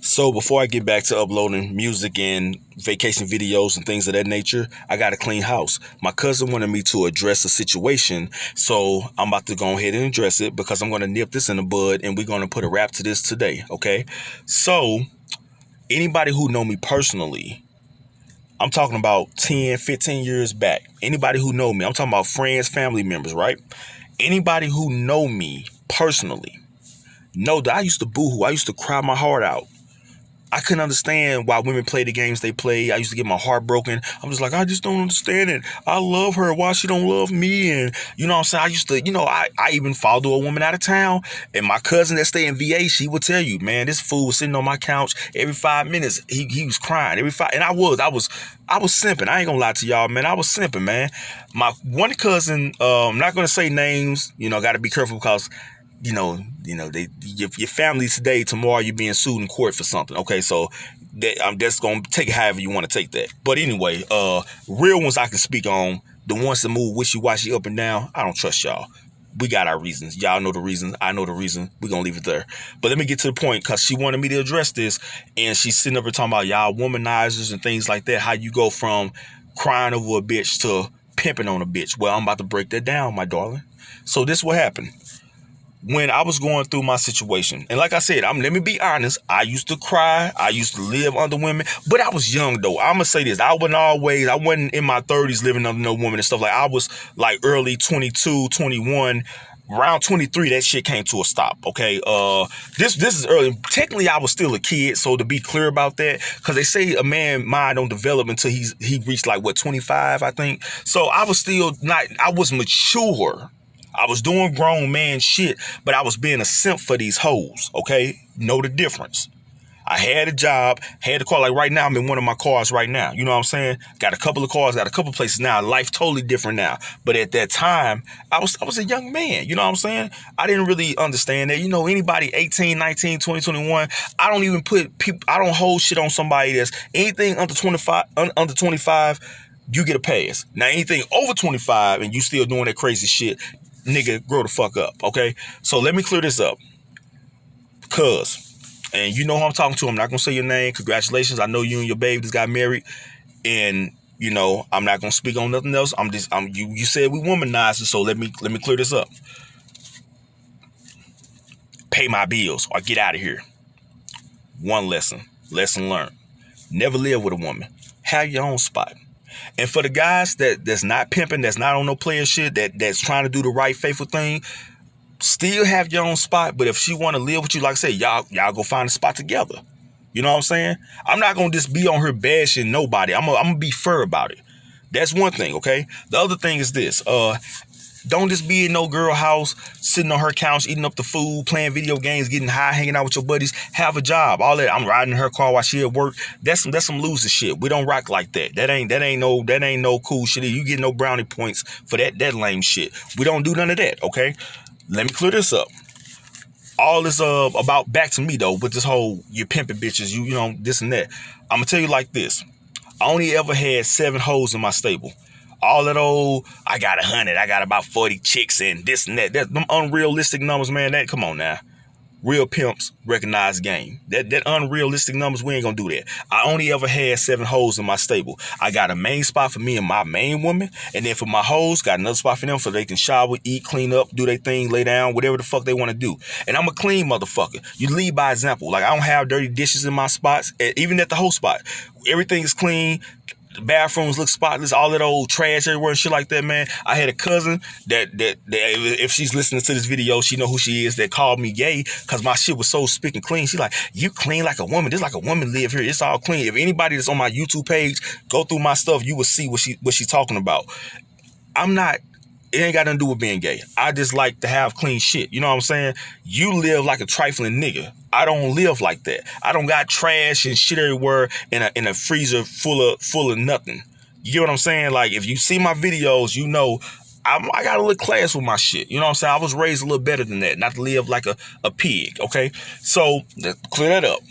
So before I get back to uploading music and vacation videos and things of that nature, I got to clean house. My cousin wanted me to address a situation, so I'm about to go ahead and address it because I'm going to nip this in the bud and we're going to put a wrap to this today, okay? So anybody who know me personally, I'm talking about 10, 15 years back. Anybody who know me, I'm talking about friends, family members, right? Anybody who know me personally know that I used to boo-hoo. I used to cry my heart out. I couldn't understand why women play the games they play. I used to get my heart broken. I'm just like, I just don't understand it. I love her. Why she don't love me? And you know what I'm saying? I used to, I even followed a woman out of town. And my cousin that stay in VA, she would tell you, man, this fool was sitting on my couch every 5 minutes. He was crying every five. And I was simping. I ain't gonna lie to y'all, man. I was simping, man. My one cousin, I'm not gonna say names, got to be careful because your family today, tomorrow you're being sued in court for something. Okay, so I'm just gonna take it however you want to take that. But anyway, real ones I can speak on. The ones that move wishy-washy up and down, I don't trust y'all. We got our reasons. Y'all know the reason. I know the reason. We're gonna leave it there. But let me get to the point because she wanted me to address this, and she's sitting up and talking about y'all womanizers and things like that. How you go from crying over a bitch to pimping on a bitch. Well, I'm about to break that down, my darling. So this what happened. When I was going through my situation, and like I said, let me be honest, I used to cry, I used to live under women, but I was young though. I'm gonna say this, I wasn't in my 30s living under no woman and stuff. Like I was like early 22, 21, around 23, that shit came to a stop. Okay, this is early. Technically, I was still a kid, so to be clear about that, because they say a man mind don't develop until he reached like 25, I think. So I was still I was mature. I was doing grown man shit, but I was being a simp for these hoes, okay? Know the difference. I had a job, had a car. Like right now, I'm in one of my cars right now. You know what I'm saying? Got a couple of cars, got a couple of places now. Life totally different now. But at that time, I was a young man. You know what I'm saying? I didn't really understand that. Anybody 18, 19, 20, 21, I don't even I don't hold shit on somebody that's anything under 25, you get a pass. Now, anything over 25 and you still doing that crazy shit, nigga, grow the fuck up, okay? So let me clear this up. And you know who I'm talking to. I'm not gonna say your name. Congratulations. I know you and your baby just got married. And I'm not gonna speak on nothing else. You said we womanizers, so let me clear this up. Pay my bills or get out of here. One lesson learned. Never live with a woman. Have your own spot. And for the guys that's not pimping, that's not on no player shit, that's trying to do the right faithful thing, still have your own spot. But if she want to live with you, like I said, y'all go find a spot together. You know what I'm saying? I'm not gonna just be on her bashing nobody. I'm gonna be fair about it. That's one thing, okay? The other thing is this. Don't just be in no girl house, sitting on her couch, eating up the food, playing video games, getting high, hanging out with your buddies. Have a job. All that. I'm riding in her car while she at work. That's some loser shit. We don't rock like that. That ain't no cool shit. You get no brownie points for that lame shit. We don't do none of that. Okay. Let me clear this up. All this about back to me though, with this whole you pimping bitches, you this and that. I'm gonna tell you like this. I only ever had 7 hoes in my stable. All that old, I got 100, I got about 40 chicks and this and that. That's them unrealistic numbers, man. Come on now. Real pimps recognize game. That unrealistic numbers, we ain't gonna do that. I only ever had 7 hoes in my stable. I got a main spot for me and my main woman, and then for my hoes, got another spot for them so they can shower, eat, clean up, do their thing, lay down, whatever the fuck they want to do. And I'm a clean motherfucker. You lead by example. Like I don't have dirty dishes in my spots, even at the whole spot. Everything is clean. The bathrooms look spotless, all that old trash everywhere and shit like that, man. I had a cousin that if she's listening to this video, she know who she is, that called me gay because my shit was so spick and clean. She like, you clean like a woman. Just like a woman live here. It's all clean. If anybody that's on my YouTube page, go through my stuff, you will see what she's talking about. It ain't got nothing to do with being gay. I just like to have clean shit. You know what I'm saying? You live like a trifling nigga. I don't live like that. I don't got trash and shit everywhere in a freezer full of nothing. You get what I'm saying? Like if you see my videos, I got a little class with my shit. You know what I'm saying? I was raised a little better than that, not to live like a pig. Okay, so let's clear that up.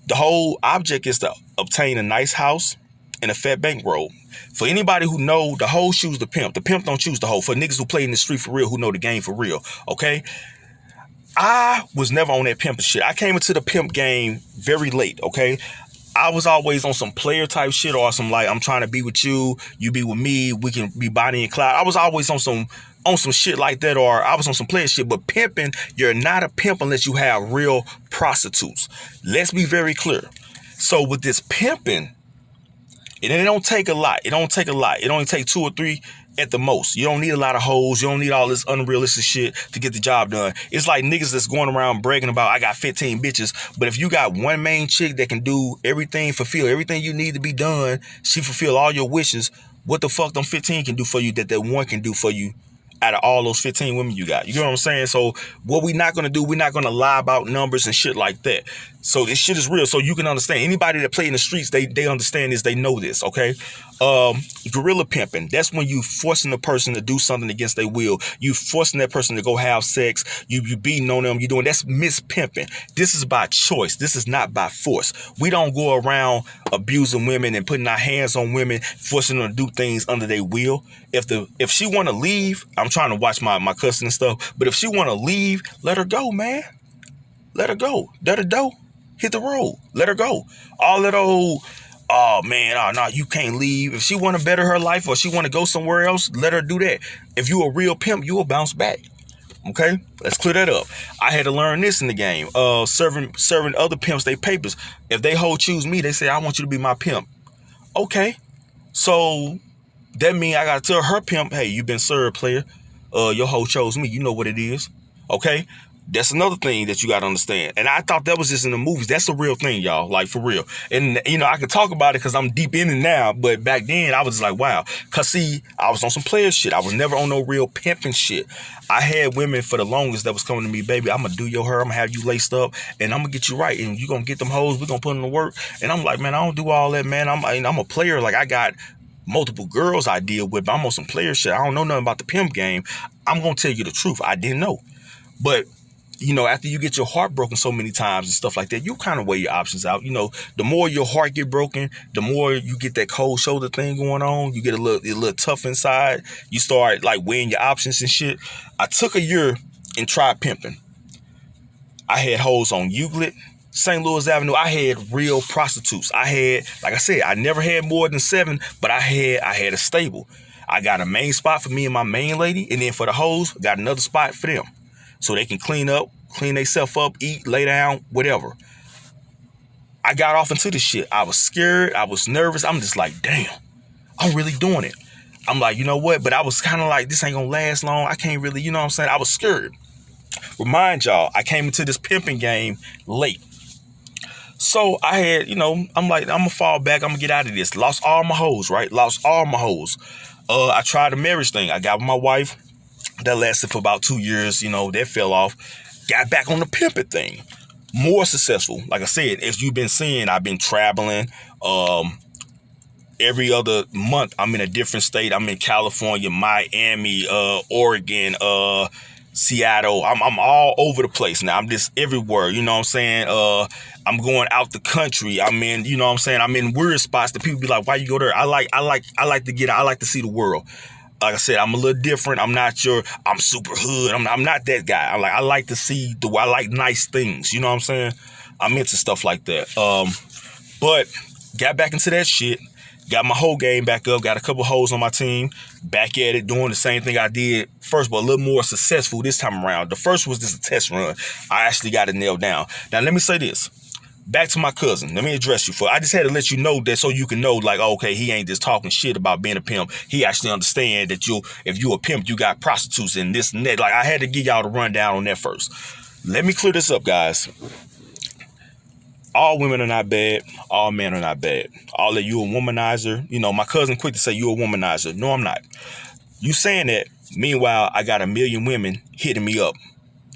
The whole object is to obtain a nice house and a fat bankroll. For anybody who know, the hoe choose the pimp. The pimp don't choose the hoe. For niggas who play in the street for real, who know the game for real, okay? I was never on that pimp shit. I came into the pimp game very late, okay? I was always on some player type shit or some like, I'm trying to be with you, you be with me, we can be Bonnie and Clyde. I was always on some shit like that, or I was on some player shit. But pimping, you're not a pimp unless you have real prostitutes. Let's be very clear. So with this pimping, it don't take a lot. It don't take a lot. It only take 2 or 3 at the most. You don't need a lot of hoes. You don't need all this unrealistic shit to get the job done. It's like niggas that's going around bragging about, I got 15 bitches. But if you got one main chick that can do everything, fulfill everything you need to be done, she fulfill all your wishes, what the fuck them 15 can do for you that one can do for you out of all those 15 women you got? You know what I'm saying? So what we're not going to do, we're not going to lie about numbers and shit like that. So this shit is real. So you can understand. Anybody that play in the streets, they understand this. They know this, okay? Gorilla pimping. That's when you forcing the person to do something against their will. You forcing that person to go have sex. You beating on them. You doing, that's mispimping. This is by choice. This is not by force. We don't go around abusing women and putting our hands on women, forcing them to do things under their will. If she want to leave, I'm trying to watch my cousin and stuff, but if she want to leave, let her go, man. Let her go. Let her go. Hit the road. Let her go. All that old, oh man, oh no, you can't leave. If she want to better her life or she want to go somewhere else, let her do that. If you a real pimp, you will bounce back. Okay, let's clear that up. I had to learn this in the game. Serving other pimps they papers. If they whole choose me, they say I want you to be my pimp. Okay, so that means I gotta tell her pimp, hey, you been served, player. Your hoe chose me. You know what it is. Okay. That's another thing that you got to understand. And I thought that was just in the movies. That's the real thing, y'all. Like, for real. And, you know, I can talk about it because I'm deep in it now. But back then, I was just like, wow. Because, see, I was on some player shit. I was never on no real pimping shit. I had women for the longest that was coming to me, baby, I'm going to do your hair. I'm going to have you laced up. And I'm going to get you right. And you going to get them hoes. We're going to put them to work. And I'm like, man, I don't do all that, man. I'm a player. Like, I got multiple girls I deal with. But I'm on some player shit. I don't know nothing about the pimp game. I'm going to tell you the truth. I didn't know. But you know, after you get your heart broken so many times and stuff like that, you kind of weigh your options out. You know, the more your heart get broken, the more you get that cold shoulder thing going on. You get a little tough inside. You start like weighing your options and shit. I took a year and tried pimping. I had hoes on Euclid, St. Louis Avenue. I had real prostitutes. I had, like I said, I never had more than 7, but I had a stable. I got a main spot for me and my main lady, and then for the hoes, got another spot for them. So they can clean themselves up, eat, lay down, whatever. I got off into this shit. I was scared. I was nervous. I'm just like, damn, I'm really doing it. I'm like, you know what? But I was kind of like, this ain't gonna last long. I can't really, you know what I'm saying? I was scared. Remind y'all, I came into this pimping game late. So I had, you know, I'm like, I'm gonna fall back. I'm gonna get out of this. Lost all my hoes, right? Lost all my hoes. I tried the marriage thing. I got with my wife. That lasted for about 2 years. You know, that fell off. Got back on the pimping thing. More successful. Like I said, as you've been seeing, I've been traveling. Every other month, I'm in a different state. I'm in California, Miami, Oregon, Seattle. I'm all over the place now. I'm just everywhere. You know what I'm saying? I'm going out the country. I'm in, you know what I'm saying? I'm in weird spots that people be like, why you go there? I like to get out. I like to see the world. Like I said, I'm a little different. I'm not I'm super hood. I'm not that guy. I like to see I like nice things. You know what I'm saying? I'm into stuff like that. But got back into that shit. Got my whole game back up. Got a couple hoes on my team. Back at it, doing the same thing I did first, but a little more successful this time around. The first was just a test run. I actually got it nailed down. Now, let me say this. Back to my cousin. Let me address you for. I just had to let you know that so you can know, like, okay, he ain't just talking shit about being a pimp. He actually understand that if you a pimp, you got prostitutes and this and that. Like, I had to give y'all the rundown on that first. Let me clear this up, guys. All women are not bad. All men are not bad. All of you a womanizer. You know, my cousin quick to say you a womanizer. No, I'm not. You saying that. Meanwhile, I got 1 million women hitting me up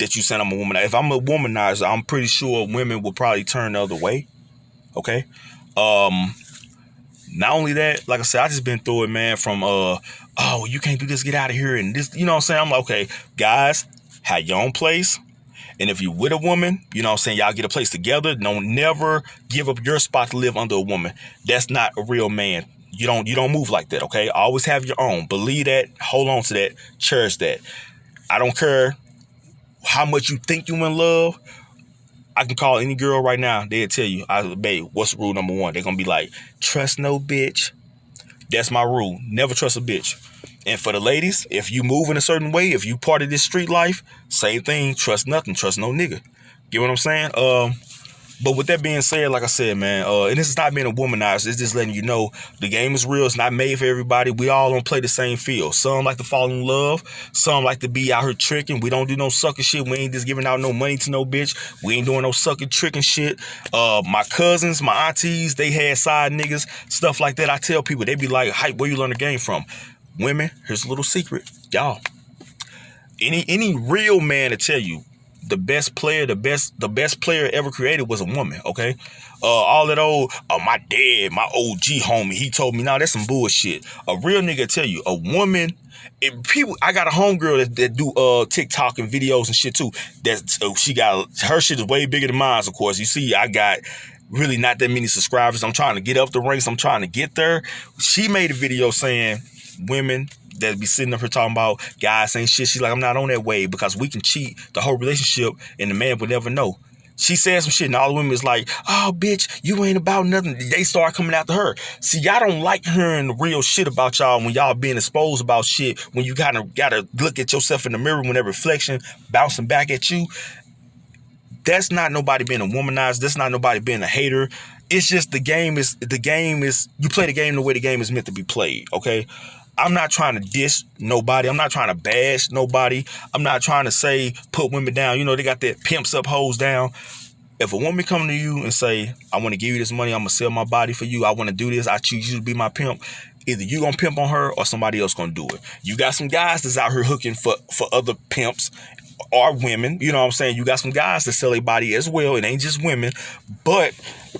that you saying I'm a womanizer. If I'm a womanizer, I'm pretty sure women will probably turn the other way. Okay. Not only that, like I said, I just been through it, man, from oh, you can't do this, get out of here. And this, you know what I'm saying? I'm like, okay, guys, have your own place. And if you with a woman, you know what I'm saying, y'all get a place together. Don't never give up your spot to live under a woman. That's not a real man. You don't move like that, okay? Always have your own. Believe that, hold on to that, cherish that. I don't care how much you think you in love. I can call any girl right now. They'll tell you, babe, what's rule number one? They're going to be like, trust no bitch. That's my rule. Never trust a bitch. And for the ladies, if you move in a certain way, if you part of this street life, same thing. Trust nothing. Trust no nigga. Get what I'm saying? But with that being said, like I said, man, and this is not being a womanizer. It's just letting you know the game is real. It's not made for everybody. We all don't play the same field. Some like to fall in love. Some like to be out here tricking. We don't do no sucker shit. We ain't just giving out no money to no bitch. We ain't doing no sucking tricking shit. My cousins, my aunties, they had side niggas, stuff like that. I tell people, they be like, hype, where you learn the game from? Women, here's a little secret. Y'all, any real man to tell you, the best player ever created was a woman, okay? All that old, my dad, my OG homie, he told me, nah, that's some bullshit. A real nigga tell you, a woman, I got a homegirl that do TikTok and videos and shit too. She got, her shit is way bigger than mine, of course. You see, I got really not that many subscribers. I'm trying to get up the ranks. I'm trying to get there. She made a video saying women that be sitting up here talking about guys ain't shit. She's like, I'm not on that wave because we can cheat the whole relationship and the man would never know. She said some shit and all the women is like, oh, bitch, you ain't about nothing. They start coming after her. See, y'all don't like hearing the real shit about y'all when y'all being exposed about shit, when you kind of got to look at yourself in the mirror when that reflection bouncing back at you. That's not nobody being a womanizer. That's not nobody being a hater. It's just the game is, you play the game the way the game is meant to be played, okay? I'm not trying to diss nobody. I'm not trying to bash nobody. I'm not trying to say put women down. You know, they got that pimps up, hoes down. If a woman come to you and say, I want to give you this money, I'm going to sell my body for you, I want to do this, I choose you to be my pimp, either you going to pimp on her or somebody else going to do it. You got some guys that's out here hooking for other pimps or women. You know what I'm saying? You got some guys that sell their body as well. It ain't just women, but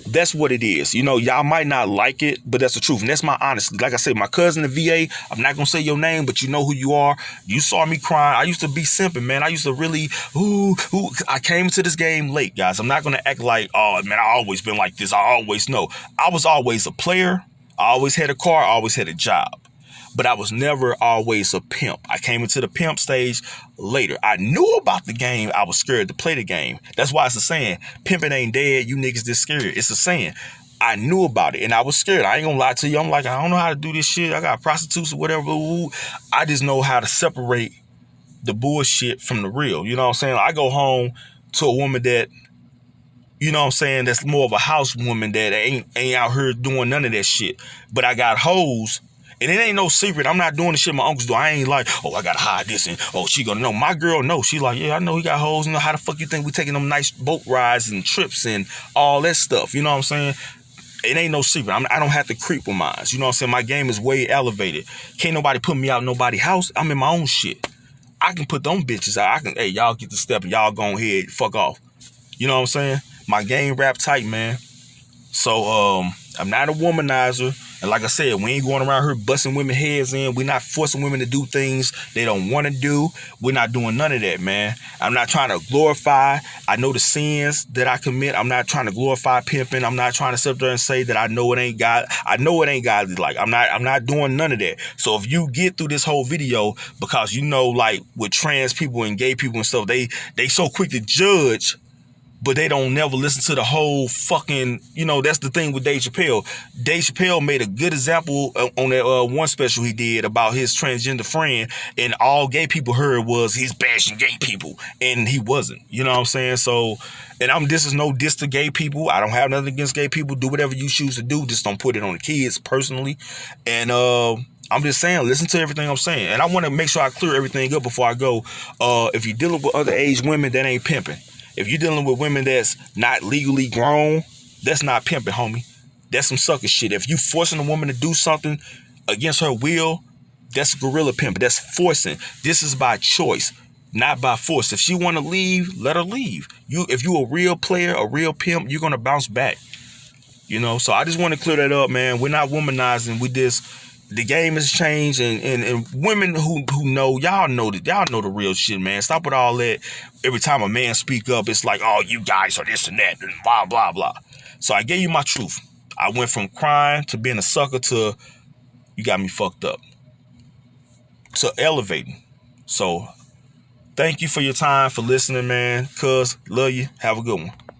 that's what it is. You know, y'all might not like it, but that's the truth. And that's my honesty. Like I said, my cousin, the VA, I'm not going to say your name, but you know who you are. You saw me crying. I used to be simping, man. I used to really, I came into this game late, guys. I'm not going to act like, oh, man, I always been like this. I always know. I was always a player. I always had a car. I always had a job. But I was never always a pimp. I came into the pimp stage later. I knew about the game. I was scared to play the game. That's why it's a saying, pimping ain't dead. You niggas just scared. It's a saying. I knew about it and I was scared. I ain't gonna lie to you. I'm like, I don't know how to do this shit. I got prostitutes or whatever. I just know how to separate the bullshit from the real. You know what I'm saying? I go home to a woman that, you know what I'm saying, that's more of a house woman that ain't out here doing none of that shit. But I got hoes. And it ain't no secret. I'm not doing the shit my uncles do. I ain't like, oh, I gotta hide this and oh, she gonna know. My girl knows. She like, yeah, I know he got hoes. You know, how the fuck you think we taking them nice boat rides and trips and all that stuff? You know what I'm saying? It ain't no secret. I don't have to creep with mine. You know what I'm saying? My game is way elevated. Can't nobody put me out in nobody's house. I'm in my own shit. I can put them bitches out. Hey, y'all get the step and y'all go ahead, fuck off. You know what I'm saying? My game rap tight, man. So, I'm not a womanizer. And like I said, we ain't going around here busting women heads in. We're not forcing women to do things they don't want to do. We're not doing none of that, man. I'm not trying to glorify. I know the sins that I commit. I'm not trying to glorify pimping. I'm not trying to sit there and say that I know it ain't God. I know it ain't godly. Like, I'm not doing none of that. So if you get through this whole video, because you know, like with trans people and gay people and stuff, they so quick to judge, but they don't never listen to the whole fucking, you know, that's the thing with Dave Chappelle. Dave Chappelle made a good example on that one special he did about his transgender friend, and all gay people heard was he's bashing gay people, and he wasn't. You know what I'm saying? So, and this is no diss to gay people. I don't have nothing against gay people. Do whatever you choose to do. Just don't put it on the kids personally. And I'm just saying, listen to everything I'm saying. And I want to make sure I clear everything up before I go. If you're dealing with underage women, that ain't pimping. If you're dealing with women that's not legally grown, that's not pimping, homie. That's some sucker shit. If you forcing a woman to do something against her will, that's gorilla pimping. That's forcing. This is by choice, not by force. If she want to leave, let her leave. If you a real player, a real pimp, you're going to bounce back. You know, so I just want to clear that up, man. We're not womanizing. The game has changed, and women who know, y'all know the real shit, man. Stop with all that. Every time a man speak up, it's like, oh, you guys are this and that, and blah, blah, blah. So I gave you my truth. I went from crying to being a sucker to you got me fucked up, to elevating. So Thank you for your time, for listening, man. Cuz, love you. Have a good one.